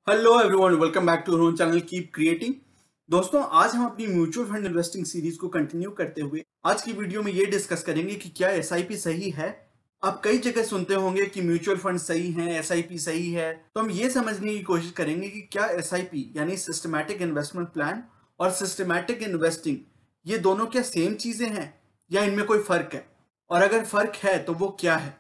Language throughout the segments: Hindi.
Hello everyone, welcome back to our channel keep creating. दोस्तों, आज हम अपनी म्यूचुअल फंड इन्वेस्टिंग सीरीज को कंटिन्यू करते हुए आज की वीडियो में ये डिस्कस करेंगे कि क्या एसआईपी सही है। आप कई जगह सुनते होंगे कि म्यूचुअल फंड सही है, एसआईपी सही है, तो हम ये समझने की कोशिश करेंगे कि क्या एसआईपी यानी सिस्टमैटिक इन्वेस्टमेंट प्लान और सिस्टमैटिक इन्वेस्टिंग ये दोनों क्या सेम चीजें हैं या इनमें कोई फर्क है, और अगर फर्क है तो वो क्या है।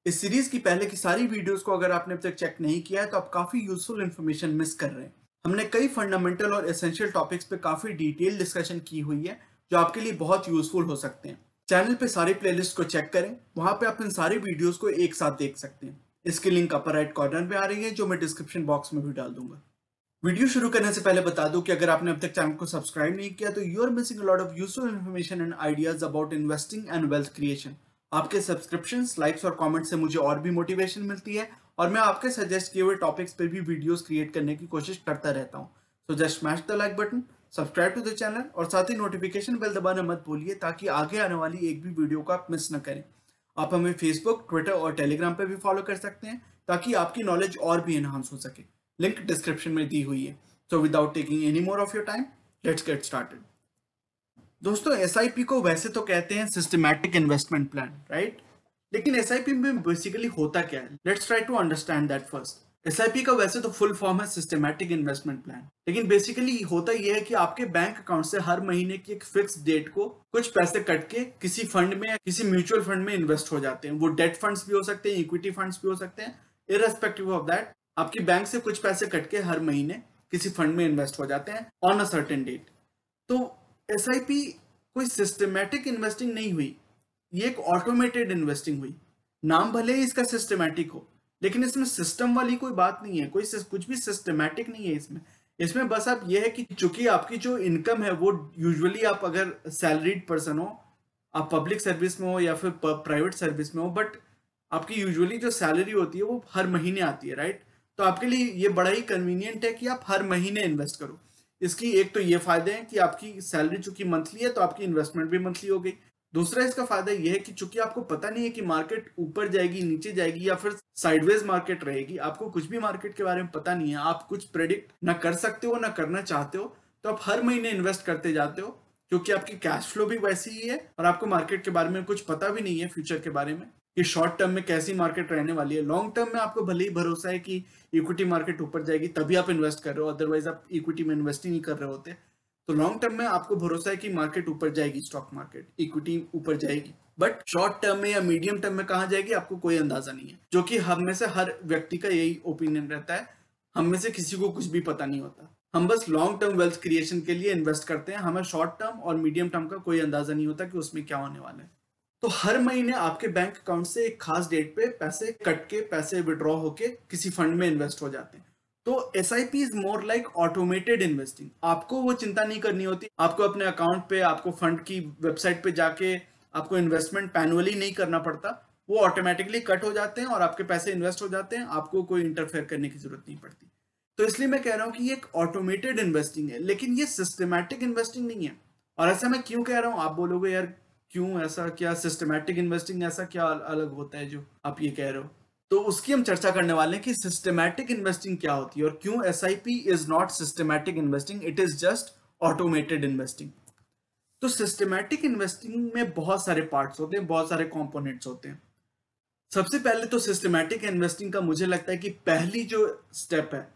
इस सीरीज की पहले की सारी वीडियोस को अगर आपने अब तक चेक नहीं किया है तो आप काफी यूजफुल इन्फॉर्मेशन मिस कर रहे हैं। हमने कई फंडामेंटल और एसेंशियल टॉपिक्स पे काफी डिटेल डिस्कशन की हुई है जो आपके लिए बहुत यूजफुल हो सकते हैं। चैनल पे सारी प्लेलिस्ट को चेक करें, वहां पे आप इन सारी वीडियोस को एक साथ देख सकते हैं। इसकी लिंक अपर राइट कॉर्नर पे आ रही है जो मैं डिस्क्रिप्शन बॉक्स में भी डाल दूंगा। वीडियो शुरू करने से पहले बता दूं कि अगर आपने अब तक चैनल को सब्सक्राइब नहीं किया तो you are missing a lot of useful information and ideas about investing and wealth creation. आपके सब्सक्रिप्शंस, लाइक्स और कमेंट्स से मुझे और भी मोटिवेशन मिलती है और मैं आपके सजेस्ट किए हुए टॉपिक्स पर भी वीडियोस क्रिएट करने की कोशिश करता रहता हूं। So just smash the like button, subscribe to the channel और साथ ही नोटिफिकेशन बेल दबाना मत भूलिए ताकि आगे आने वाली एक भी वीडियो को आप मिस न करें। आप हमें फेसबुक, ट्विटर और टेलीग्राम पे भी फॉलो कर सकते हैं ताकि आपकी नॉलेज और भी एनहांस हो सके। लिंक डिस्क्रिप्शन में दी हुई है। So without taking any more of your time, let's get started. दोस्तों, एसआईपी को वैसे तो कहते हैं सिस्टमैटिक इन्वेस्टमेंट प्लान, राइट? लेकिन एसआईपी में बेसिकली होता क्या है? Let's try to understand that first. SIP का वैसे तो फुल फॉर्म है सिस्टमैटिक इन्वेस्टमेंट प्लान, लेकिन बेसिकली होता यह है कि आपके बैंक अकाउंट से हर महीने की एक फिक्स डेट को कुछ पैसे कट के किसी फंड में या किसी म्यूचुअल फंड में इन्वेस्ट हो जाते हैं। वो डेट फंड्स भी हो सकते हैं, इक्विटी फंड्स भी हो सकते हैं। इररेस्पेक्टिव ऑफ दैट, आपके बैंक से कुछ पैसे कट के हर महीने किसी फंड में इन्वेस्ट हो जाते हैं ऑन अ सर्टेन डेट। तो एसआईपी कोई सिस्टमैटिक इन्वेस्टिंग नहीं हुई, ये एक ऑटोमेटेड इन्वेस्टिंग हुई। नाम भले ही इसका सिस्टमैटिक हो, लेकिन इसमें सिस्टम वाली कोई बात नहीं है, कोई कुछ भी सिस्टमैटिक नहीं है इसमें। इसमें बस आप ये है कि चूंकि आपकी जो इनकम है वो यूजुअली, आप अगर सैलरीड पर्सन हो, आप पब्लिक सर्विस में हो या फिर प्राइवेट सर्विस में हो, बट आपकी यूजुअली जो सैलरी होती है वो हर महीने आती है, राइट? तो आपके लिए ये बड़ा ही कन्वीनियंट है कि आप हर महीने इन्वेस्ट करो। इसकी एक तो ये फायदे हैं कि आपकी सैलरी चूंकि मंथली है तो आपकी इन्वेस्टमेंट भी मंथली हो गई। दूसरा इसका फायदा ये है कि चूंकि आपको पता नहीं है कि मार्केट ऊपर जाएगी, नीचे जाएगी या फिर साइडवेज मार्केट रहेगी, आपको कुछ भी मार्केट के बारे में पता नहीं है, आप कुछ प्रेडिक्ट ना कर सकते हो ना करना चाहते हो, तो आप हर महीने इन्वेस्ट करते जाते हो क्योंकि आपकी कैश फ्लो भी वैसी ही है और आपको मार्केट के बारे में कुछ पता भी नहीं है, फ्यूचर के बारे में कि शॉर्ट टर्म में कैसी मार्केट रहने वाली है। लॉन्ग टर्म में आपको भले ही भरोसा है कि इक्विटी मार्केट ऊपर जाएगी तभी आप इन्वेस्ट कर रहे हो, अदरवाइज आप इक्विटी में इन्वेस्ट ही नहीं कर रहे होते। तो लॉन्ग टर्म में आपको भरोसा है कि मार्केट ऊपर जाएगी, स्टॉक मार्केट, इक्विटी ऊपर जाएगी, बट शॉर्ट टर्म में या मीडियम टर्म में कहां जाएगी आपको कोई अंदाजा नहीं है, जो कि हम में से हर व्यक्ति का यही ओपिनियन रहता है। हम में से किसी को कुछ भी पता नहीं होता, हम बस लॉन्ग टर्म वेल्थ क्रिएशन के लिए इन्वेस्ट करते हैं, हमें शॉर्ट टर्म और मीडियम टर्म का कोई अंदाजा नहीं होता कि उसमें क्या होने वाला है। तो हर महीने आपके बैंक अकाउंट से एक खास डेट पे पैसे कट के, पैसे विड्रॉ होके किसी फंड में इन्वेस्ट हो जाते हैं। तो SIP is more like automated investing. आपको वो चिंता नहीं करनी होती, आपको अपने अकाउंट पे, आपको फंड की वेबसाइट पे जाके आपको इन्वेस्टमेंट मैनुअली नहीं करना पड़ता, वो ऑटोमेटिकली कट हो जाते हैं और आपके पैसे इन्वेस्ट हो जाते हैं, आपको कोई इंटरफेयर करने की जरूरत नहीं पड़ती। तो इसलिए मैं कह रहा हूं कि ये एक ऑटोमेटेड इन्वेस्टिंग है, लेकिन ये सिस्टमैटिक इन्वेस्टिंग नहीं है। और ऐसा मैं क्यों कह रहा हूं? आप बोलोगे यार क्यों ऐसा, क्या सिस्टमैटिक इन्वेस्टिंग ऐसा क्या अलग होता है जो आप ये कह रहे हो? तो उसकी हम चर्चा करने वाले हैं कि सिस्टमैटिक इन्वेस्टिंग क्या होती है और क्यों SIP is not systematic investing, it is just automated investing. तो सिस्टमैटिक इन्वेस्टिंग में बहुत सारे पार्ट्स होते हैं, बहुत सारे कंपोनेंट्स होते हैं। सबसे पहले तो सिस्टमैटिक इन्वेस्टिंग का मुझे लगता है कि पहली जो स्टेप है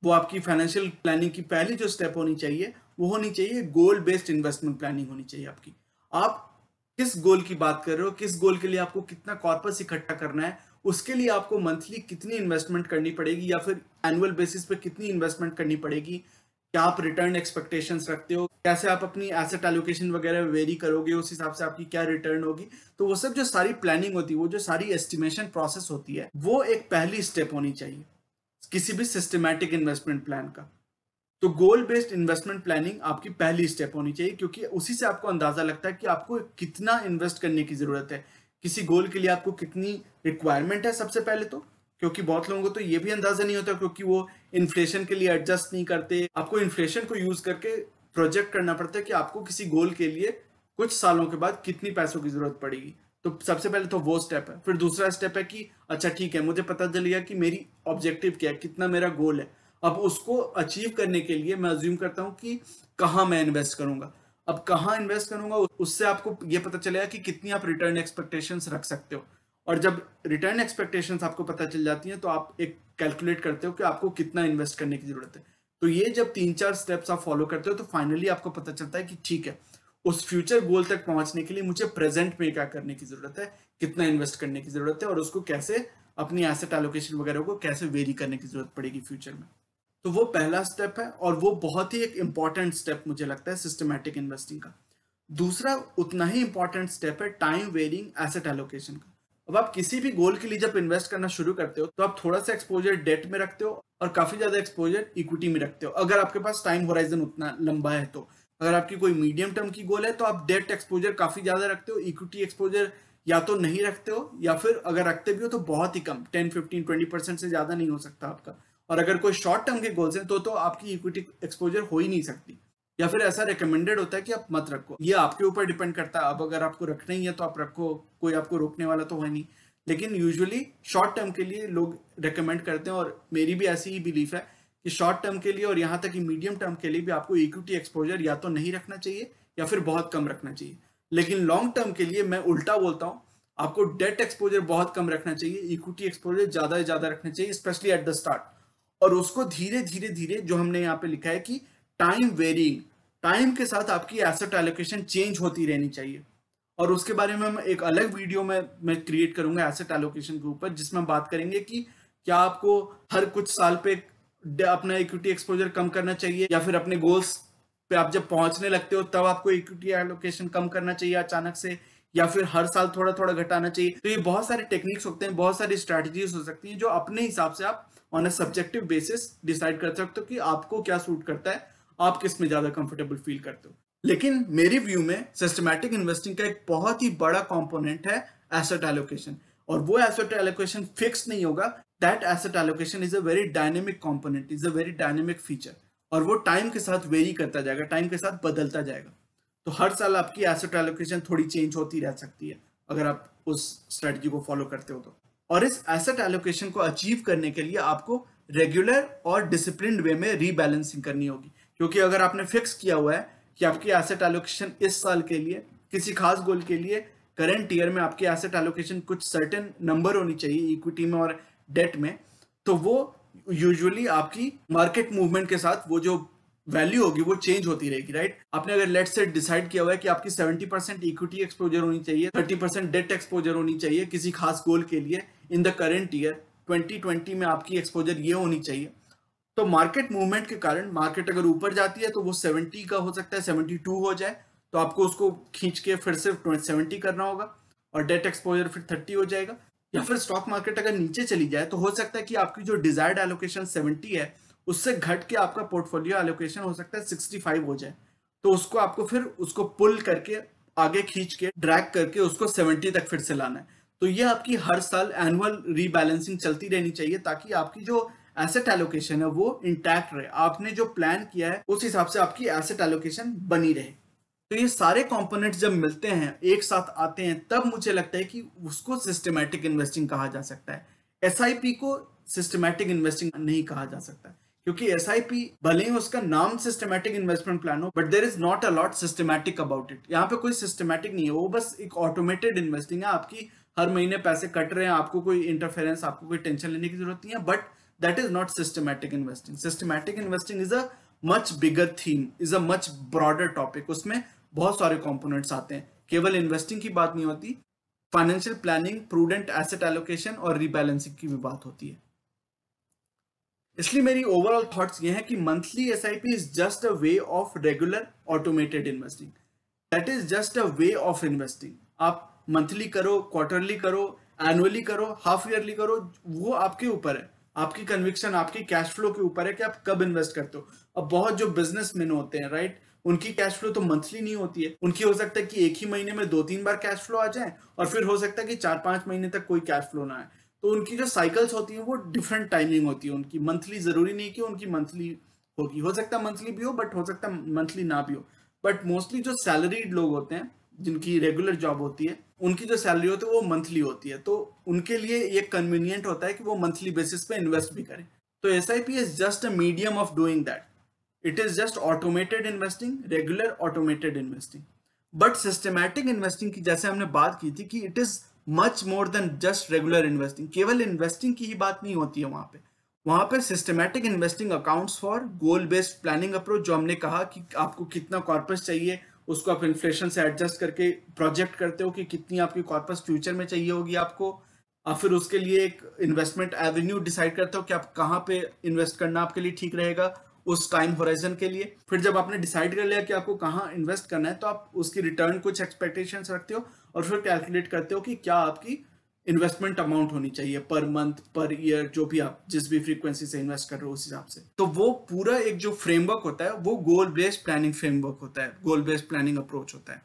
वो आपकी फाइनेंशियल प्लानिंग की पहली जो स्टेप होनी चाहिए वो होनी चाहिए गोल बेस्ड इन्वेस्टमेंट प्लानिंग होनी चाहिए आपकी। आप किस गोल की बात कर रहे हो, किस गोल के लिए आपको कितना कॉर्पस इकट्ठा करना है, उसके लिए आपको मंथली कितनी इन्वेस्टमेंट करनी पड़ेगी या फिर एनुअल बेसिस पे कितनी इन्वेस्टमेंट करनी पड़ेगी, क्या आप रिटर्न एक्सपेक्टेशंस रखते हो, कैसे आप अपनी एसेट एलोकेशन वगैरह वेरी करोगे, उस हिसाब से आपकी क्या रिटर्न होगी। तो वो सब जो सारी प्लानिंग होती है, वो जो सारी एस्टिमेशन प्रोसेस होती है, वो एक पहली स्टेप होनी चाहिए किसी भी सिस्टमैटिक इन्वेस्टमेंट प्लान का। तो गोल बेस्ड इन्वेस्टमेंट प्लानिंग आपकी पहली स्टेप होनी चाहिए क्योंकि उसी से आपको अंदाजा लगता है कि आपको कितना इन्वेस्ट करने की जरूरत है, किसी गोल के लिए आपको कितनी रिक्वायरमेंट है सबसे पहले तो। क्योंकि बहुत लोगों को तो ये भी अंदाजा नहीं होता क्योंकि वो इन्फ्लेशन के लिए एडजस्ट नहीं करते। आपको इन्फ्लेशन को यूज करके प्रोजेक्ट करना पड़ता है कि आपको किसी गोल के लिए कुछ सालों के बाद कितनी पैसों की जरूरत पड़ेगी। तो सबसे पहले तो वो स्टेप है। फिर दूसरा स्टेप है कि अच्छा ठीक है, मुझे पता चल गया कि मेरी ऑब्जेक्टिव क्या है, कितना मेरा गोल है। अब उसको अचीव करने के लिए मैं अज्यूम करता हूँ कि कहाँ मैं इन्वेस्ट करूंगा। अब कहाँ इन्वेस्ट करूंगा उससे आपको ये पता चलेगा कि कितनी आप रिटर्न एक्सपेक्टेशंस रख सकते हो। और जब रिटर्न एक्सपेक्टेशंस आपको पता चल जाती हैं तो आप एक कैलकुलेट करते हो कि आपको कितना इन्वेस्ट करने की जरूरत है। तो ये जब 3-4 स्टेप्स आप फॉलो करते हो तो फाइनली आपको पता चलता है कि ठीक है, उस फ्यूचर गोल तक पहुंचने के लिए मुझे प्रेजेंट में क्या करने की जरूरत है, कितना इन्वेस्ट करने की जरूरत है और उसको कैसे अपनी एसेट एलोकेशन वगैरह को कैसे वेरी करने की जरूरत पड़ेगी फ्यूचर में। तो वो पहला स्टेप है और वो बहुत ही एक इंपॉर्टेंट स्टेप मुझे लगता है सिस्टमैटिक इन्वेस्टिंग का। दूसरा उतना ही इंपॉर्टेंट स्टेप है टाइम वेरिंग एसेट एलोकेशन का। अब आप किसी भी गोल के लिए जब इन्वेस्ट करना शुरू करते हो तो आप थोड़ा सा एक्सपोजर डेट में रखते हो और काफी ज्यादा एक्सपोजर इक्विटी में रखते हो, अगर आपके पास टाइम होराइजन उतना लंबा है तो। अगर आपकी कोई मीडियम टर्म की गोल है तो आप डेट एक्सपोजर काफी ज्यादा रखते हो, इक्विटी एक्सपोजर या तो नहीं रखते हो या फिर अगर रखते भी हो तो बहुत ही कम, 10-15-20% से ज्यादा नहीं हो सकता आपका। और अगर कोई शॉर्ट टर्म के गोल्स हैं तो आपकी इक्विटी एक्सपोजर हो ही नहीं सकती, या फिर ऐसा रिकमेंडेड होता है कि आप मत रखो। ये आपके ऊपर डिपेंड करता है। अब अगर आपको रखना ही है तो आप रखो, कोई आपको रोकने वाला तो है नहीं। लेकिन यूजुअली शॉर्ट टर्म के लिए लोग रिकमेंड करते हैं और मेरी भी ऐसी ही बिलीफ है कि शॉर्ट टर्म के लिए और यहाँ तक कि मीडियम टर्म के लिए भी आपको इक्विटी एक्सपोजर या तो नहीं रखना चाहिए या फिर बहुत कम रखना चाहिए। लेकिन लॉन्ग टर्म के लिए मैं उल्टा बोलता हूँ, आपको डेट एक्सपोजर बहुत कम रखना चाहिए, इक्विटी एक्सपोजर ज्यादा से ज्यादा रखना चाहिए, स्पेशली एट द स्टार्ट। और उसको धीरे धीरे धीरे, जो हमने यहाँ पे लिखा है कि टाइम वेरिंग, टाइम के साथ आपकी एसेट एलोकेशन चेंज होती रहनी चाहिए। और उसके बारे में हम एक अलग वीडियो में मैं क्रिएट करूंगा एसेट एलोकेशन के ऊपर, जिसमें हम बात करेंगे कि क्या आपको हर कुछ साल पे अपना इक्विटी एक्सपोजर कम करना चाहिए या फिर अपने गोल्स पे आप जब पहुंचने लगते हो तब आपको इक्विटी एलोकेशन कम करना चाहिए अचानक से, या फिर हर साल थोड़ा थोड़ा घटाना चाहिए। तो ये बहुत सारे टेक्निक्स होते हैं, बहुत सारी स्ट्रेटजीज हो सकती हैं जो अपने हिसाब से आप on a subjective basis decide कर सकते हो कि आपको क्या सूट करता है, आप किस में ज्यादा कंफर्टेबल फील करते हो। लेकिन मेरी व्यू में सिस्टमैटिक इन्वेस्टिंग का एक बहुत ही बड़ा कंपोनेंट है एसेट एलोकेशन। और वो एसेट एलोकेशन फिक्स नहीं होगा, that asset allocation is a very dynamic component, is a very dynamic feature. और वो टाइम के साथ वेरी करता जाएगा, टाइम के साथ बदलता जाएगा। तो हर साल आपकी एसेट एलोकेशन थोड़ी चेंज होती रह सकती है अगर आप उस स्ट्रेटजी को फॉलो करते हो तो। और इस एसेट एलोकेशन को अचीव करने के लिए आपको रेगुलर और डिसिप्लिन्ड वे में रीबैलेंसिंग करनी होगी। क्योंकि अगर आपने फिक्स किया हुआ है कि आपकी एसेट एलोकेशन इस साल के लिए किसी खास गोल के लिए करंट ईयर में आपकी एसेट एलोकेशन कुछ सर्टेन नंबर होनी चाहिए इक्विटी में और डेट में, तो वो यूजुअली आपकी मार्केट मूवमेंट के साथ वो जो वैल्यू होगी वो चेंज होती रहेगी, राइट। आपने अगर लेट्स से डिसाइड किया हुआ है कि आपकी 70% इक्विटी एक्सपोजर होनी चाहिए, 30% डेट एक्सपोजर होनी चाहिए किसी खास गोल के लिए इन द करंट ईयर, 2020 में आपकी एक्सपोजर ये होनी चाहिए। तो मार्केट मूवमेंट के कारण मार्केट अगर ऊपर जाती है तो वो 70 का हो सकता है 72 हो जाए, तो आपको उसको खींच के फिर से 70 करना होगा और डेट एक्सपोजर फिर 30 हो जाएगा। या फिर स्टॉक मार्केट अगर नीचे चली जाए तो हो सकता है कि आपकी जो डिजायर्ड एलोकेशन 70 है उससे घट के आपका पोर्टफोलियो एलोकेशन हो सकता है 65 हो जाए। तो उसको आपको फिर उसको पुल करके आगे खींच के ड्रैग करके उसको 70 तक फिर से लाना है। तो ये आपकी हर साल एनुअल रीबैलेंसिंग चलती रहनी चाहिए ताकि आपकी जो एसेट एलोकेशन है वो इंटैक्ट रहे, आपने जो प्लान किया है उस हिसाब से आपकी एसेट एलोकेशन बनी रहे। तो ये सारे कंपोनेंट्स जब मिलते हैं एक साथ आते हैं तब मुझे लगता है कि उसको सिस्टमैटिक इन्वेस्टिंग कहा जा सकता है। एसआईपी को सिस्टमैटिक इन्वेस्टिंग नहीं कहा जा सकता क्योंकि एसआईपी भले ही उसका नाम सिस्टमैटिक इन्वेस्टमेंट प्लान हो, but there is not a lot systematic about it. यहाँ पे कोई सिस्टमैटिक नहीं है, वो बस एक ऑटोमेटेड इन्वेस्टिंग है। आपकी हर महीने पैसे कट रहे हैं, आपको कोई इंटरफेरेंस, आपको कोई टेंशन लेने की जरूरत नहीं है, but that is not systematic investing. Systematic investing is a much bigger theme, is a much broader topic. उसमें बहुत सारे कंपोनेंट्स आते हैं, केवल इन्वेस्टिंग की बात नहीं होती, financial planning, prudent asset allocation और रीबैलेंसिंग की भी बात होती है। इसलिए मेरी ओवरऑल थॉट्स ये हैं कि monthly SIP is just a way of regular automated investing. That is just a way of investing. आप मंथली करो, क्वार्टरली करो, एनुअली करो, हाफ ईयरली करो, वो आपके ऊपर है, आपकी कन्विक्शन, आपकी कैश फ्लो के ऊपर है कि आप कब इन्वेस्ट करते हो। अब बहुत जो बिजनेसमैन होते हैं, राइट, उनकी कैश फ्लो तो मंथली नहीं होती है, उनकी हो सकता है कि एक ही महीने में 2-3 बार कैश फ्लो आ जाए और फिर हो सकता है कि 4-5 महीने तक कोई कैश फ्लो ना आए। तो उनकी जो साइकिल्स होती है वो डिफरेंट टाइमिंग होती है उनकी। मंथली जरूरी नहीं कि उनकी मंथली होगी, हो सकता है मंथली भी हो बट हो सकता है मंथली ना भी हो। बट मोस्टली जो सैलरीड लोग होते हैं जिनकी रेगुलर जॉब होती है, उनकी जो सैलरी होती है वो मंथली होती है, तो उनके लिए ये कन्वीनियंट होता है कि वो मंथली बेसिस पे इन्वेस्ट भी करें। तो SIP is just a medium of doing that. It is just automated investing, regular automated investing. But systematic investing की जैसे हमने बात की थी कि it is much more than just regular investing. केवल investing की ही बात नहीं होती है वहां पे systematic investing accounts for goal based planning approach, जो हमने कहा कि आपको कितना कॉर्पस चाहिए उसको आप इन्फ्लेशन से एडजस्ट करके प्रोजेक्ट करते हो कि कितनी आपकी कॉर्पस फ्यूचर में चाहिए होगी आपको, और फिर उसके लिए एक इन्वेस्टमेंट एवेन्यू डिसाइड करते हो कि आप कहाँ पे इन्वेस्ट करना आपके लिए ठीक रहेगा उस टाइम होराइजन के लिए। फिर जब आपने डिसाइड कर लिया कि आपको कहाँ इन्वेस्ट करना है तो आप उसकी रिटर्न कुछ एक्सपेक्टेशंस रखते हो और फिर कैलकुलेट करते हो कि क्या आपकी इन्वेस्टमेंट अमाउंट होनी चाहिए पर मंथ पर ईयर, जो भी आप जिस भी फ्रीक्वेंसी से इन्वेस्ट कर रहे हो उस हिसाब से। तो वो पूरा एक जो फ्रेमवर्क होता है वो गोल बेस्ड प्लानिंग फ्रेमवर्क होता है, गोल बेस्ड प्लानिंग अप्रोच होता है।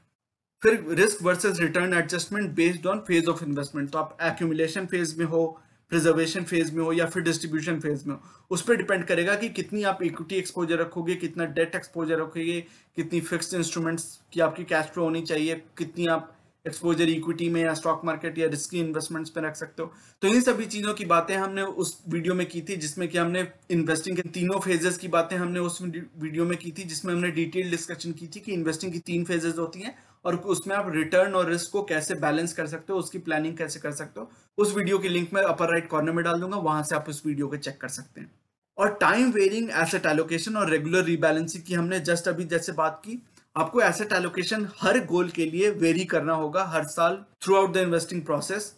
फिर risk versus return adjustment based on phase of investment, तो आप एक्यूमुलेशन फेज में हो, प्रिजर्वेशन फेज में हो या फिर डिस्ट्रीब्यूशन फेज में हो, उस पर डिपेंड करेगा कि कितनी आप इक्विटी एक्सपोजर रखोगे, कितना डेट एक्सपोजर रखोगे, कितनी फिक्स्ड इंस्ट्रूमेंट्स की आपकी कैश फ्लो होनी चाहिए, कितनी आप एक्सपोजर इक्विटी में या स्टॉक मार्केट या रिस्की इन्वेस्टमेंट्स पे रख सकते हो। तो इन सभी चीजों की बातें हमने उस वीडियो में की थी जिसमें कि हमने इन्वेस्टिंग के तीनों फेजेस की बातें हमने उस वीडियो में की थी, जिसमें हमने डिटेल डिस्कशन की थी कि इन्वेस्टिंग की 3 फेजेस होती हैं और उसमें आप रिटर्न और रिस्क को कैसे बैलेंस कर सकते हो, उसकी प्लानिंग कैसे कर सकते हो। उस वीडियो की लिंक मैं अपर राइट कॉर्नर में डाल दूंगा, वहां से आप उस वीडियो को चेक कर सकते हैं। और टाइम वेरिंग एसेट एलोकेशन और रेगुलर रीबैलेंसिंग की हमने जस्ट अभी जैसे बात की। आपको एसेट एलोकेशन हर गोल के लिए वेरी करना होगा हर साल through out the investing process,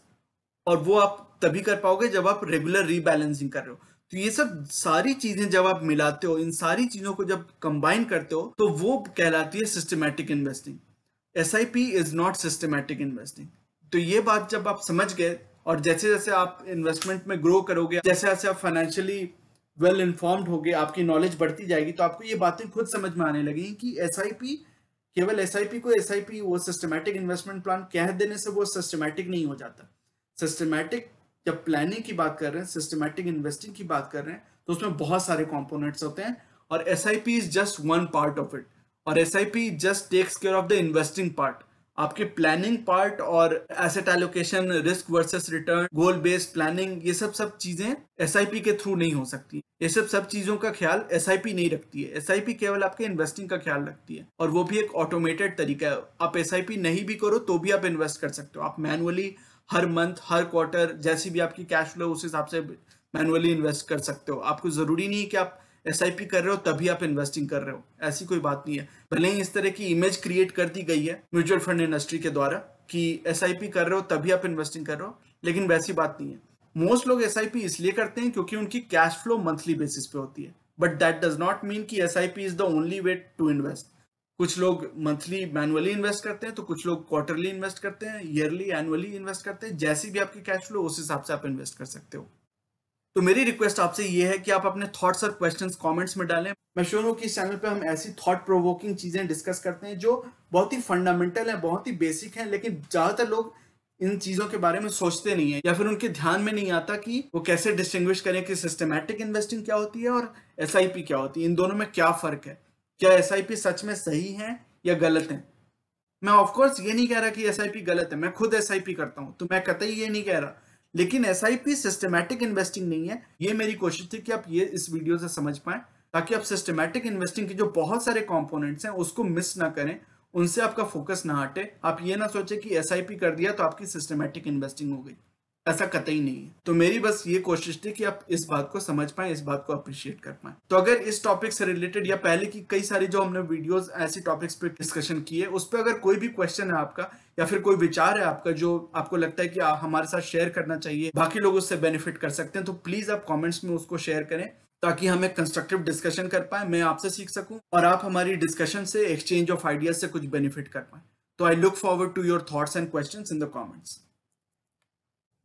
और वो आप तभी कर पाओगे जब आप रेगुलर रीबैलेंसिंग कर रहे हो। तो ये सब सारी चीजें जब आप मिलाते हो, इन सारी चीजों को जब कंबाइन करते हो तो वो कहलाती है systematic investing. SIP is not systematic investing. तो ये बात जब आप समझ गए और जैसे जैसे आप इन्वेस्टमेंट में ग्रो करोगे, जैसे जैसे आप फाइनेंशियली वेल इन्फॉर्म्ड होगे, आपकी नॉलेज बढ़ती जाएगी, तो आपको ये बातें खुद समझ में आने लगेंगी कि SIP, केवल SIP को SIP वो सिस्टमैटिक इन्वेस्टमेंट प्लान कह देने से वो सिस्टमैटिक नहीं हो जाता। सिस्टमैटिक जब प्लानिंग की बात कर रहे हैं, सिस्टमैटिक इन्वेस्टिंग की बात कर रहे हैं, तो उसमें बहुत सारे कंपोनेंट्स होते हैं और SIP is just one part of it. और SIP just takes care of the investing part. आपके प्लानिंग पार्ट और asset allocation, risk versus return, goal based planning, ये सब चीजें SIP के थ्रू नहीं हो सकती। ये सब चीजों का ख्याल SIP नहीं रखती है। SIP केवल आपके इन्वेस्टिंग का ख्याल रखती है और वो भी एक ऑटोमेटेड तरीका है। आप SIP नहीं भी करो तो भी आप इन्वेस्ट कर सकते हो। आप मैनुअली हर मंथ, हर क्वार्टर, जैसी भी आपकी कैश फ्लो उस हिसाब से मैनुअली इन्वेस्ट कर सकते हो। आपको जरूरी नहीं है कि आप SIP कर रहे हो तभी आप इन्वेस्टिंग कर रहे हो, ऐसी कोई बात नहीं है। भले ही इस तरह की इमेज क्रिएट कर दी गई है म्यूचुअल फंड इंडस्ट्री के द्वारा कि SIP कर रहे हो तभी आप इन्वेस्टिंग कर रहे हो, लेकिन वैसी बात नहीं है। मोस्ट लोग SIP इसलिए करते हैं क्योंकि उनकी कैश फ्लो मंथली बेसिस पे होती है, but that does not mean कि SIP is the only way to invest. कुछ लोग मंथली मैनुअली इन्वेस्ट करते हैं, तो कुछ लोग क्वार्टरली इन्वेस्ट करते हैं, ईयरली, एनुअली इन्वेस्ट करते हैं। जैसी भी आपकी कैश फ्लो उस हिसाब से आप इन्वेस्ट कर सकते हो। तो मेरी रिक्वेस्ट आपसे ये है कि आप अपने थॉट्स और क्वेश्चंस कमेंट्स में डालें। मैं श्योर हूं कि इस चैनल पे हम ऐसी थॉट प्रोवोकिंग चीजें डिस्कस करते हैं जो बहुत ही फंडामेंटल है, बहुत ही बेसिक है, लेकिन ज्यादातर लोग इन चीजों के बारे में सोचते नहीं है या फिर उनके ध्यान में नहीं आता कि वो कैसे डिस्टिंग्विश करें कि सिस्टमैटिक इन्वेस्टिंग क्या होती है और SIP क्या होती है, इन दोनों में क्या फर्क है, क्या SIP सच में सही है या गलत है। मैं ऑफकोर्स ये नहीं कह रहा कि SIP गलत है, मैं खुद SIP करता हूं तो मैं कतई ये नहीं कह रहा, लेकिन SIP सिस्टमैटिक इन्वेस्टिंग नहीं है। ये मेरी कोशिश थी कि आप ये इस वीडियो से समझ पाएं ताकि आप सिस्टमैटिक इन्वेस्टिंग के जो बहुत सारे कंपोनेंट्स हैं उसको मिस ना करें, उनसे आपका फोकस ना हटे। आप ये ना सोचे कि SIP कर दिया तो आपकी सिस्टमैटिक इन्वेस्टिंग हो गई, ऐसा कतई नहीं है। तो मेरी बस ये कोशिश थी कि आप इस बात को समझ पाएं, इस बात को अप्रिशिएट कर पाएं। तो अगर इस टॉपिक से रिलेटेड या पहले की कई सारी जो हमने वीडियोस ऐसी टॉपिक्स पे डिस्कशन की है उस पर अगर कोई भी क्वेश्चन है आपका या फिर कोई विचार है आपका जो आपको लगता है कि हमारे साथ शेयर करना चाहिए, बाकी लोग उससे बेनिफिट कर सकते हैं, तो प्लीज आप कॉमेंट्स में उसको शेयर करें ताकि हम एक कंस्ट्रक्टिव डिस्कशन कर पाए, मैं आपसे सीख सकूं और आप हमारी डिस्कशन से, एक्सचेंज ऑफ आइडियाज से कुछ बेनिफिट कर पाए। तो I look forward to your thoughts and questions in the comments.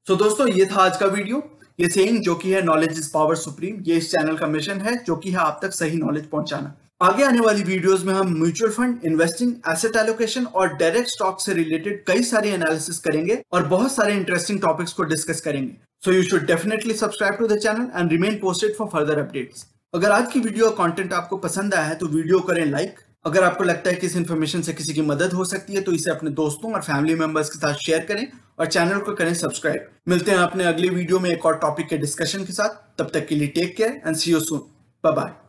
तो दोस्तों ये था आज का वीडियो। ये सेइंग जो कि है नॉलेज इज पावर सुप्रीम, ये इस चैनल का मिशन है जो कि है आप तक सही नॉलेज पहुंचाना। आगे आने वाली वीडियोस में हम mutual fund, investing, asset allocation और डायरेक्ट स्टॉक से रिलेटेड कई सारे एनालिसिस करेंगे और बहुत सारे इंटरेस्टिंग टॉपिक्स को डिस्कस करेंगे। So you should definitely subscribe to the channel and remain posted for further updates. अगर आज की वीडियो कंटेंट आपको पसंद आया है तो वीडियो करें लाइक, अगर आपको लगता है कि इस इन्फॉर्मेशन से किसी की मदद हो सकती है तो इसे अपने दोस्तों और फैमिली मेंबर्स के साथ शेयर करें और चैनल को करें सब्सक्राइब। मिलते हैं अपने अगले वीडियो में एक और टॉपिक के डिस्कशन के साथ। तब तक के लिए take care and see you soon. Bye bye.